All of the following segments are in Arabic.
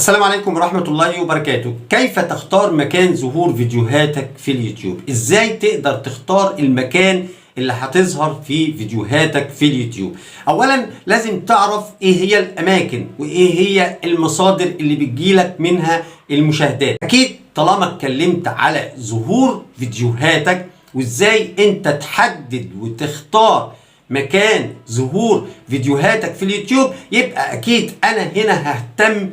السلام عليكم ورحمة الله وبركاته. كيف تختار مكان ظهور فيديوهاتك في اليوتيوب؟ ازاي تقدر تختار المكان اللي هتظهر في فيديوهاتك في اليوتيوب؟ اولا لازم تعرف ايه هي الاماكن وايه هي المصادر اللي بتجيلك منها المشاهدات. اكيد طالما اتكلمت على ظهور فيديوهاتك وازاي انت تحدد وتختار مكان ظهور فيديوهاتك في اليوتيوب، يبقى اكيد انا هنا ههتم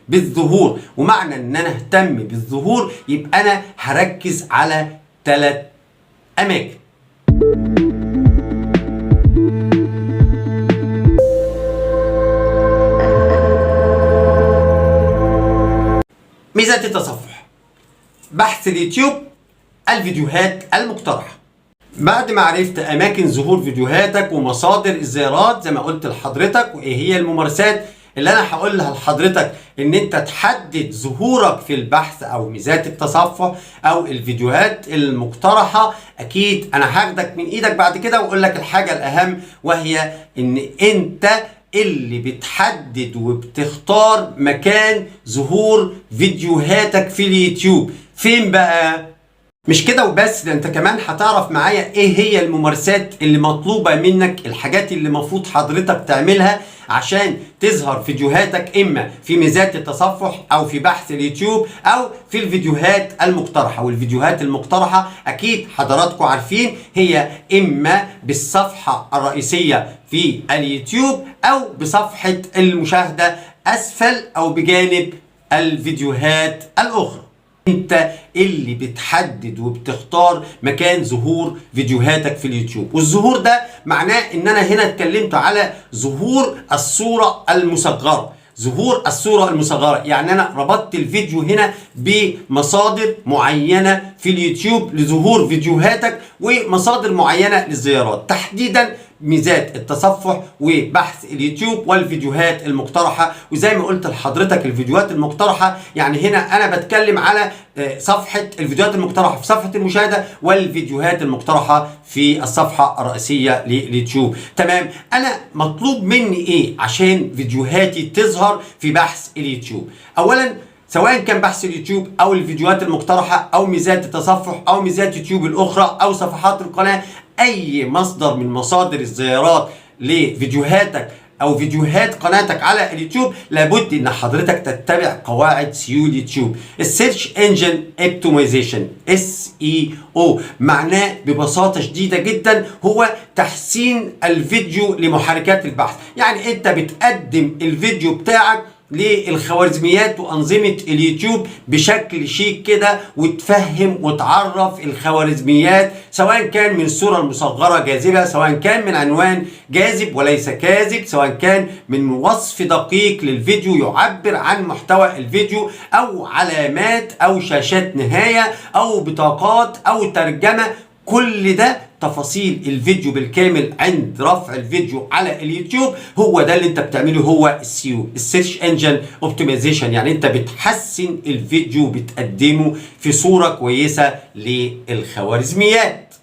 بالظهور. ومعنى ان انا اهتم بالظهور يبقى انا هركز على 3 اماكن. ميزات التصفح، بحث اليوتيوب، الفيديوهات المقترحة. بعد ما عرفت اماكن ظهور فيديوهاتك ومصادر الزيارات زي ما قلت لحضرتك وايه هي الممارسات اللي انا هقولها لحضرتك ان انت تحدد ظهورك في البحث او ميزات التصفح او الفيديوهات المقترحة، اكيد انا هاخدك من ايدك بعد كده واقول لك الحاجة الاهم، وهي ان انت اللي بتحدد وبتختار مكان ظهور فيديوهاتك في اليوتيوب. فين بقى؟ مش كده وبس، ده انت كمان هتعرف معايا ايه هي الممارسات اللي مطلوبة منك، الحاجات اللي المفروض حضرتك تعملها عشان تظهر فيديوهاتك اما في ميزات التصفح او في بحث اليوتيوب او في الفيديوهات المقترحة. والفيديوهات المقترحة اكيد حضراتكم عارفين هي اما بالصفحة الرئيسية في اليوتيوب او بصفحة المشاهدة اسفل او بجانب الفيديوهات الاخرى. انت اللي بتحدد وبتختار مكان ظهور فيديوهاتك في اليوتيوب. والظهور ده معناه ان انا هنا اتكلمت على ظهور الصورة المصغرة. ظهور الصورة المصغرة يعني انا ربطت الفيديو هنا بمصادر معينة في اليوتيوب لظهور فيديوهاتك ومصادر معينة للزيارات، تحديدا ميزات التصفح وبحث اليوتيوب والفيديوهات المقترحة. وزي ما قلت لحضرتك الفيديوهات المقترحة يعني هنا انا بتكلم على صفحة الفيديوهات المقترحة في صفحة المشاهدة والفيديوهات المقترحة في الصفحة الرئيسية لليوتيوب. تمام، انا مطلوب مني ايه عشان فيديوهاتي تظهر في بحث اليوتيوب؟ اولا سواء كان بحث اليوتيوب او الفيديوهات المقترحة او ميزات التصفح او ميزات يوتيوب الاخرى او صفحات القناة، اي مصدر من مصادر الزيارات لفيديوهاتك او فيديوهات قناتك على اليوتيوب لابد ان حضرتك تتبع قواعد سيو اليوتيوب. السيرش انجن اوبتمايزيشن SEO معناه ببساطة شديدة جدا هو تحسين الفيديو لمحركات البحث. يعني انت بتقدم الفيديو بتاعك للخوارزميات وأنظمة اليوتيوب بشكل شيك كده وتفهم وتعرف الخوارزميات، سواء كان من الصورة المصغرة جاذبة، سواء كان من عنوان جاذب وليس كاذب، سواء كان من وصف دقيق للفيديو يعبر عن محتوى الفيديو أو علامات أو شاشات نهاية أو بطاقات أو ترجمة. كل ده تفاصيل الفيديو بالكامل عند رفع الفيديو على اليوتيوب، هو ده اللي انت بتعمله، هو السيو السيرش انجن اوبتمايزيشن. يعني انت بتحسن الفيديو بتقدمه في صورة كويسة للخوارزميات.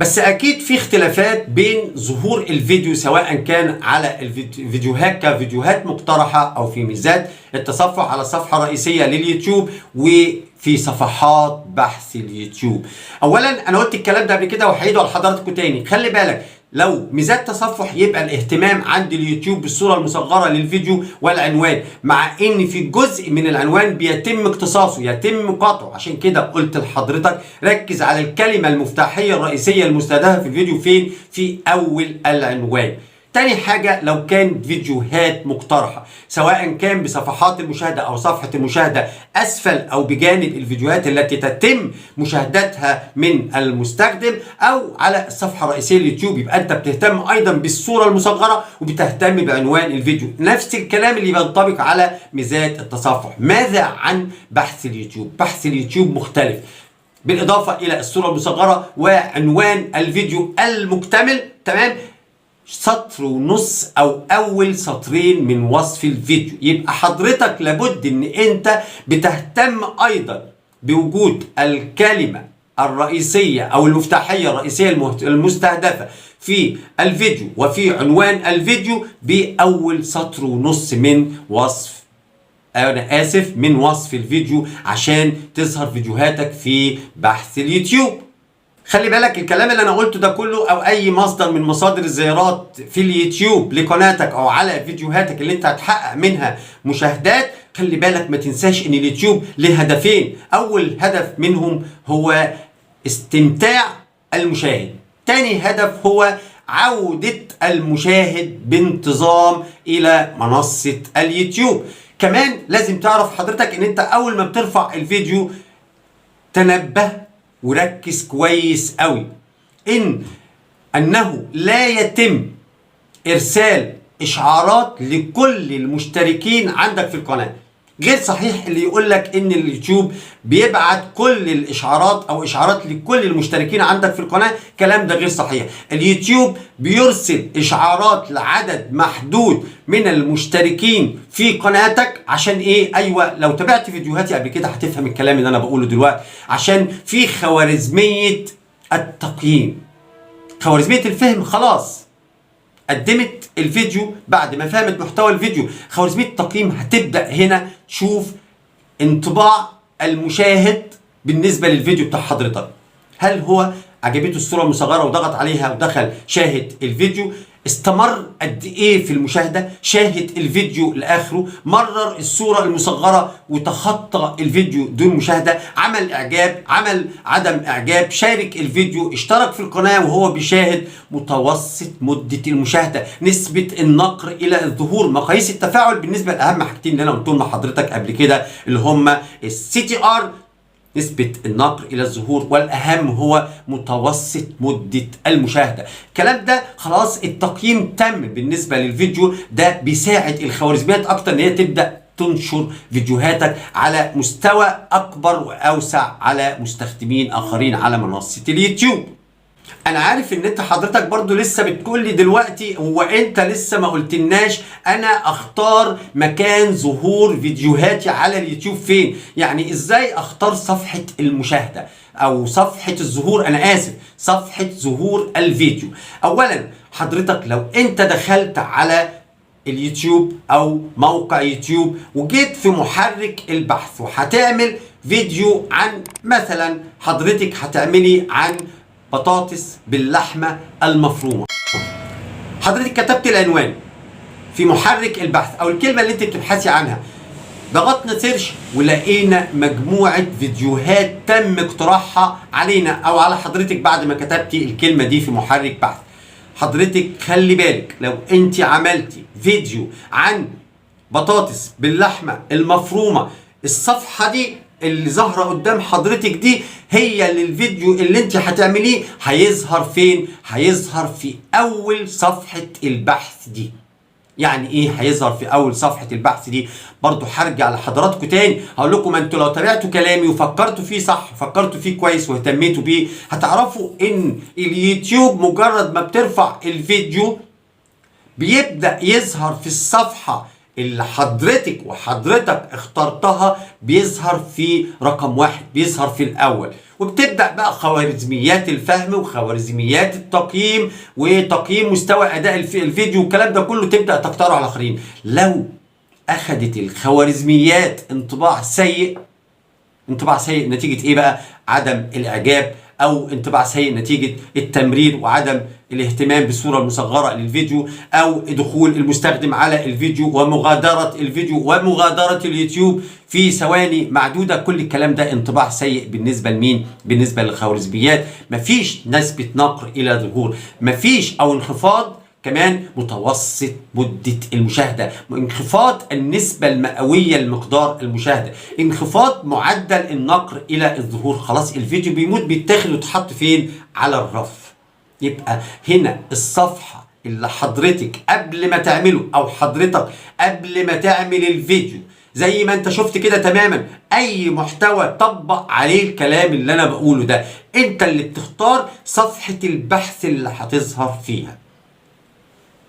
بس اكيد في اختلافات بين ظهور الفيديو سواء كان على الفيديوهات كفيديوهات مقترحة او في ميزات التصفح على الصفحة الرئيسية لليوتيوب وفي صفحات بحث اليوتيوب. اولا انا قلت الكلام ده قبل كده وهعيده لحضراتكم تاني، خلي بالك لو ميزات تصفح يبقى الاهتمام عند اليوتيوب بالصورة المصغرة للفيديو والعنوان، مع ان في جزء من العنوان بيتم اختصاصه يتم قطعه. عشان كده قلت لحضرتك ركز على الكلمة المفتاحية الرئيسية المستهدفة في الفيديو فين؟ في اول العنوان. تاني حاجة لو كان فيديوهات مقترحة سواء كان بصفحات المشاهدة أو صفحة المشاهدة أسفل أو بجانب الفيديوهات التي تتم مشاهدتها من المستخدم أو على الصفحة الرئيسية لليوتيوب، يبقى أنت بتهتم أيضا بالصورة المصغرة وبتهتم بعنوان الفيديو. نفس الكلام اللي بينطبق على ميزات التصفح. ماذا عن بحث اليوتيوب؟ بحث اليوتيوب مختلف بالإضافة إلى الصورة المصغرة وعنوان الفيديو المكتمل. تمام، سطر ونص او اول سطرين من وصف الفيديو. يبقى حضرتك لابد ان انت بتهتم ايضا بوجود الكلمة الرئيسية أو المفتاحية الرئيسية المستهدفة في الفيديو وفي عنوان الفيديو بأول سطر ونص من وصف، أنا آسف، من وصف الفيديو عشان تظهر فيديوهاتك في بحث اليوتيوب. خلي بالك الكلام اللي أنا قلته ده كله أو أي مصدر من مصادر الزيارات في اليوتيوب لقناتك أو على فيديوهاتك اللي أنت هتحقق منها مشاهدات، خلي بالك ما تنساش إن اليوتيوب له هدفين. أول هدف منهم هو استمتاع المشاهد، تاني هدف هو عودة المشاهد بانتظام إلى منصة اليوتيوب. كمان لازم تعرف حضرتك ان انت اول ما بترفع الفيديو تنبه وركز كويس قوي انه لا يتم ارسال اشعارات لكل المشتركين عندك في القناة. غير صحيح اللي يقول لك ان اليوتيوب بيبعت كل الاشعارات او اشعارات لكل المشتركين عندك في القناة، الكلام ده غير صحيح. اليوتيوب بيرسل اشعارات لعدد محدود من المشتركين في قناتك. عشان ايه؟ ايوه، لو تابعت فيديوهاتي قبل كده هتفهم الكلام اللي انا بقوله دلوقتي. عشان في خوارزمية التقييم، خوارزمية الفهم خلاص قدمت الفيديو بعد ما فهمت محتوى الفيديو. خوارزمية التقييم هتبدأ هنا تشوف انطباع المشاهد بالنسبة للفيديو بتاع حضرتك. هل هو عجبته الصورة المصغرة وضغط عليها ودخل شاهد الفيديو؟ استمر قد ايه في المشاهدة؟ شاهد الفيديو لاخره؟ مرر الصورة المصغرة وتخطى الفيديو دون مشاهدة؟ عمل اعجاب؟ عمل عدم اعجاب؟ شارك الفيديو؟ اشترك في القناة وهو بيشاهد؟ متوسط مدة المشاهدة، نسبة النقر الى الظهور، مقاييس التفاعل بالنسبة لاهم حاجتين اللي انا قلتهم لحضرتك قبل كده اللي هم CTR نسبة النقر إلى الظهور، والأهم هو متوسط مدة المشاهدة. الكلام ده خلاص التقييم تم بالنسبة للفيديو ده، بيساعد الخوارزميات أكتر إن هي تبدأ تنشر فيديوهاتك على مستوى أكبر وأوسع على مستخدمين آخرين على منصة اليوتيوب. انا عارف ان انت حضرتك برضو لسه بتقول لي دلوقتي هو انت لسه ما قلتلناش انا اختار مكان ظهور فيديوهاتي على اليوتيوب فين؟ يعني ازاي اختار صفحة المشاهدة او صفحة الظهور، انا اسف، صفحة ظهور الفيديو. اولا حضرتك لو انت دخلت على اليوتيوب او موقع يوتيوب وجيت في محرك البحث وهتعمل فيديو عن مثلا، حضرتك هتعملي عن بطاطس باللحمة المفرومة، حضرتك كتبت العنوان في محرك البحث او الكلمة اللي انت بتبحثي عنها، ضغطنا سيرش ولقينا مجموعة فيديوهات تم اقتراحها علينا او على حضرتك بعد ما كتبتي الكلمة دي في محرك بحث. حضرتك خلي بالك لو انت عملتي فيديو عن بطاطس باللحمة المفرومة، الصفحة دي اللي ظاهرة قدام حضرتك دي هي اللي الفيديو اللي انت هتعمليه هيظهر فين؟ هيظهر في اول صفحة البحث دي. يعني ايه هيظهر في اول صفحة البحث دي؟ برضو هرجع لحضراتكم تاني هقول لكم انتوا لو تابعتوا كلامي وفكرتوا فيه صح، فكرتوا فيه كويس واهتميتوا بيه، هتعرفوا ان اليوتيوب مجرد ما بترفع الفيديو بيبدأ يظهر في الصفحة اللي حضرتك وحضرتك اخترتها، بيظهر في رقم 1، بيظهر في الأول. وبتبدأ بقى خوارزميات الفهم وخوارزميات التقييم وتقييم مستوى أداء الفيديو والكلام ده كله تبدأ تقترح على الآخرين. لو أخدت الخوارزميات انطباع سيء، انطباع سيء نتيجة إيه بقى؟ عدم الإعجاب، أو انطباع سيء نتيجة التمرير وعدم الاهتمام بالصورة المصغرة للفيديو، أو دخول المستخدم على الفيديو ومغادرة الفيديو ومغادرة اليوتيوب في ثواني معدودة، كل الكلام ده انطباع سيء بالنسبة لمين؟ بالنسبة للخوارزميات. مفيش نسبة نقر إلى ظهور، مفيش أو انخفاض كمان متوسط مدة المشاهدة، انخفاض النسبة المئوية لمقدار المشاهدة، انخفاض معدل النقر إلى الظهور. خلاص الفيديو بيموت، بيتاخد ويتحط فين؟ على الرف. يبقى هنا الصفحة اللي حضرتك قبل ما تعمله أو حضرتك قبل ما تعمل الفيديو زي ما انت شفت كده تماما، اي محتوى طبق عليه الكلام اللي انا بقوله ده، انت اللي بتختار صفحة البحث اللي هتظهر فيها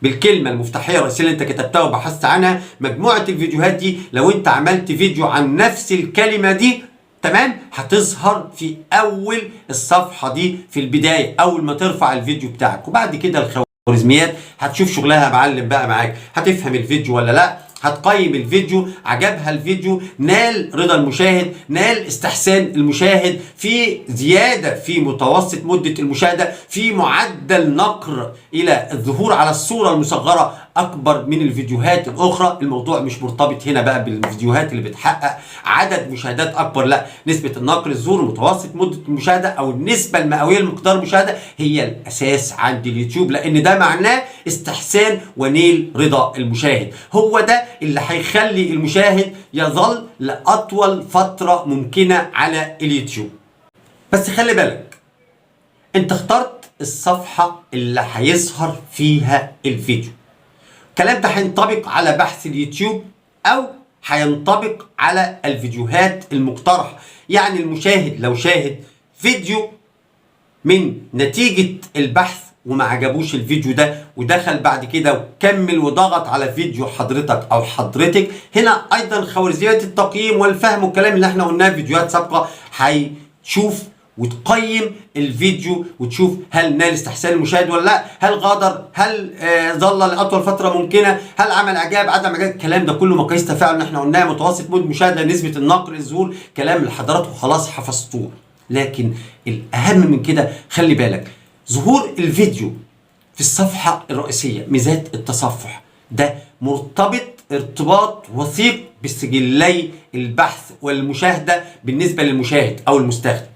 بالكلمة المفتاحية الرئيسية اللي انت كتبتها وبحثت عنها. مجموعة الفيديوهات دي لو انت عملت فيديو عن نفس الكلمة دي تمام، هتظهر في اول الصفحه دي في البدايه اول ما ترفع الفيديو بتاعك. وبعد كده الخوارزميات هتشوف شغلها يا معلم بقى معاك، هتفهم الفيديو ولا لا، هتقيم الفيديو، عجبها الفيديو، نال رضا المشاهد، نال استحسان المشاهد، في زيادة في متوسط مدة المشاهدة، في معدل نقر إلى الظهور على الصورة المصغرة أكبر من الفيديوهات الأخرى. الموضوع مش مرتبط هنا بقى بالفيديوهات اللي بتحقق عدد مشاهدات أكبر، لا، نسبة النقر، الظهور، متوسط مدة المشاهدة أو النسبة المئوية لمقدار المشاهدة هي الأساس عند اليوتيوب، لأن ده معناه استحسان ونيل رضا المشاهد. هو ده اللي هيخلي المشاهد يظل لأطول فترة ممكنة على اليوتيوب. بس خلي بالك، انت اخترت الصفحة اللي هيظهر فيها الفيديو. الكلام ده هينطبق على بحث اليوتيوب او هينطبق على الفيديوهات المقترحة. يعني المشاهد لو شاهد فيديو من نتيجة البحث وما عجبوش الفيديو ده ودخل بعد كده وكمل وضغط على فيديو حضرتك او حضرتك، هنا ايضا خوارزميات التقييم والفهم والكلام اللي احنا قلناه في فيديوهات سابقة هيشوف وتقيم الفيديو وتشوف هل نال استحسان المشاهد ولا لا، هل غادر، هل ظل لاطول فتره ممكنه، هل عمل اعجاب، عدم اعجاب. الكلام ده كله مقاييس تفاعل اللي احنا قلناها، متوسط مده مشاهده، نسبه النقر، الظهور، كلام اللي حضراتكم خلاص حفظتوه. لكن الاهم من كده خلي بالك، ظهور الفيديو في الصفحه الرئيسيه، ميزات التصفح، ده مرتبط ارتباط وثيق بسجلي البحث والمشاهده بالنسبه للمشاهد او المستخدم.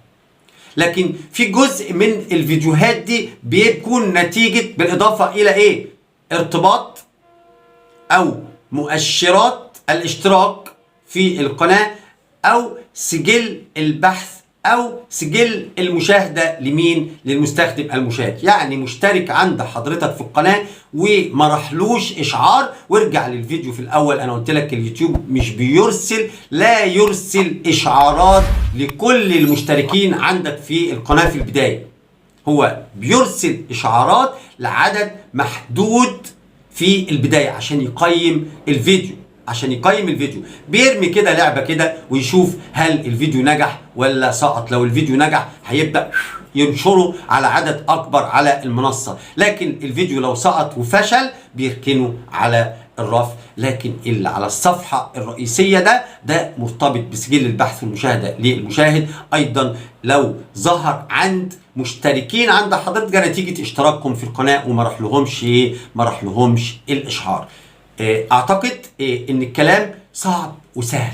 لكن في جزء من الفيديوهات دي بيكون نتيجة بالإضافة إلى إيه؟ ارتباط أو مؤشرات الاشتراك في القناة أو سجل البحث أو سجل المشاهدة لمين؟ للمستخدم المشاهد. يعني مشترك عند حضرتك في القناة وما راحلوش إشعار، وارجع للفيديو في الأول أنا قلت لك اليوتيوب مش بيرسل، لا يرسل إشعارات لكل المشتركين عندك في القناة في البداية، هو بيرسل إشعارات لعدد محدود في البداية عشان يقيم الفيديو. بيرمي كده لعبة كده ويشوف هل الفيديو نجح ولا سقط. لو الفيديو نجح هيبدأ ينشره على عدد أكبر على المنصة، لكن الفيديو لو سقط وفشل بيركنه على الرف. لكن اللي على الصفحة الرئيسية ده مرتبط بسجل البحث والمشاهدة للمشاهد. أيضا لو ظهر عند مشتركين عند حضرتك نتيجة اشتراكهم في القناة وما راحلهمش الإشعار. اعتقد ان الكلام صعب وسهل.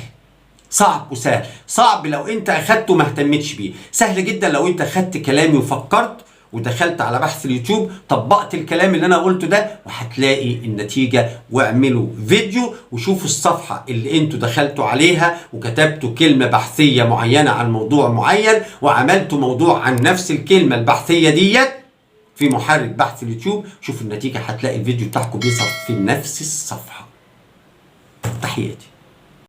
صعب لو انت اخدته ما اهتمتش بيه، سهل جدا لو انت اخدت كلامي وفكرت ودخلت على بحث اليوتيوب طبقت الكلام اللي انا قلته ده وهتلاقي النتيجة. واعملوا فيديو وشوفوا الصفحة اللي انتوا دخلتوا عليها وكتبتوا كلمة بحثية معينة عن موضوع معين وعملتوا موضوع عن نفس الكلمة البحثية ديت في محرك بحث اليوتيوب، شوفوا النتيجة، هتلاقي الفيديو بتاعكم بيظهر في نفس الصفحة. تحياتي.